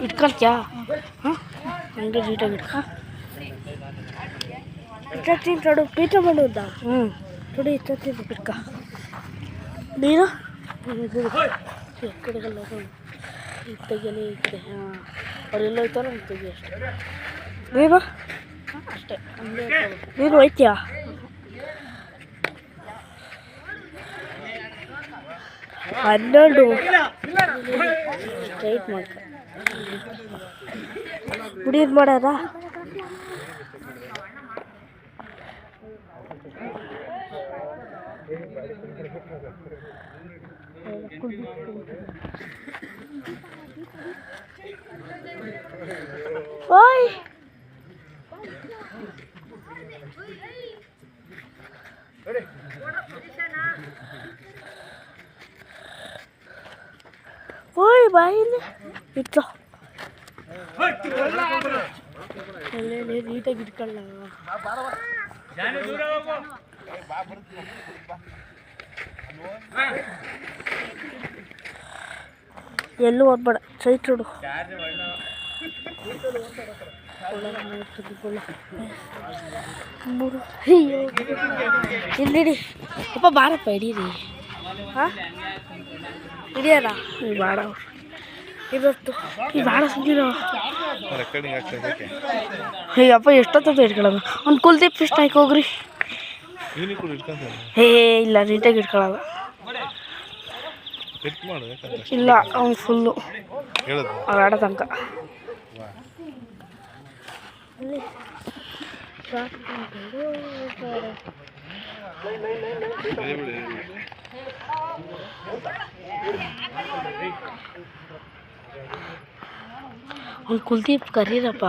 ಇಟ್ಕೊಳ್ತ್ಯಾ? ಹಾಂ ಹಂಗೆ ನೀಟಾಗಿ ಇಟ್ಕೊಳ್ತೀನಿ ನೋಡು. ಪೀಠ ಮಾಡುವುದ? ನೋಡಿ ಇಟ್ಕೊಳ್ತೀನಿ ಇಟ್ಕ. ನೀನು ಕಡೆಗೆಲ್ಲ ತೆಗಿಯಲಿ ಈ ಕಡೆ. ಹಾಂ ಅವರೆಲ್ಲ ಹೋಯ್ತಾರ ತೆಗಿ ಅಷ್ಟೇ. ನೀನು ಅಷ್ಟೇ ನೀನು ಹೋಯ್ತೀಯಾ? ಹನ್ನೆರಡು ಸ್ಟ್ರೈಟ್ ಮಾಡ್ಕ ಹುಡಿಯೋದು ಮಾಡ್ಯಾರ. ಓಯ್ ಓಯ್ ಬಾಯಿಲಿ ಇಟ್ಟ ನೀಟಾಗಿ ಇಟ್ಕೊಳ್ಳ. ಎಲ್ಲೂ ಓದ್ಬೇಡ, ಸ್ಟ್ರೈಟ್ ನೋಡು. ಇಲ್ಲಿ ಅಪ್ಪ ಬಾರಪ್ಪ ಹಿಡೀರಿ. ಹಾಂ ಹಿಡಿಯಾರ ಬಾಡ ಇವತ್ತು ಈ ಬಾಡ ಸುದ್ದಿರೋ ಅಯ್ಯಪ್ಪ ಎಷ್ಟೊತ್ತ ಇಟ್ಕೊಳ್ಳೋದು. ಒಂದು ಕುಲ್ದೀಪ್ ಇಷ್ಟ ಆಯ್ಕೆ ಹೋಗ್ರಿ. ಹೇ ಇಲ್ಲ ನೀಟಾಗಿ ಇಟ್ಕೊಳ್ಳೋದು ಇಲ್ಲ ಅವ್ನು ಫುಲ್ಲು ಅವ್ರು ಆಡೋ ತನಕ. ಅವ್ನು ಕುಲ್ದೀಪ್ ಕರೀರಪ್ಪ.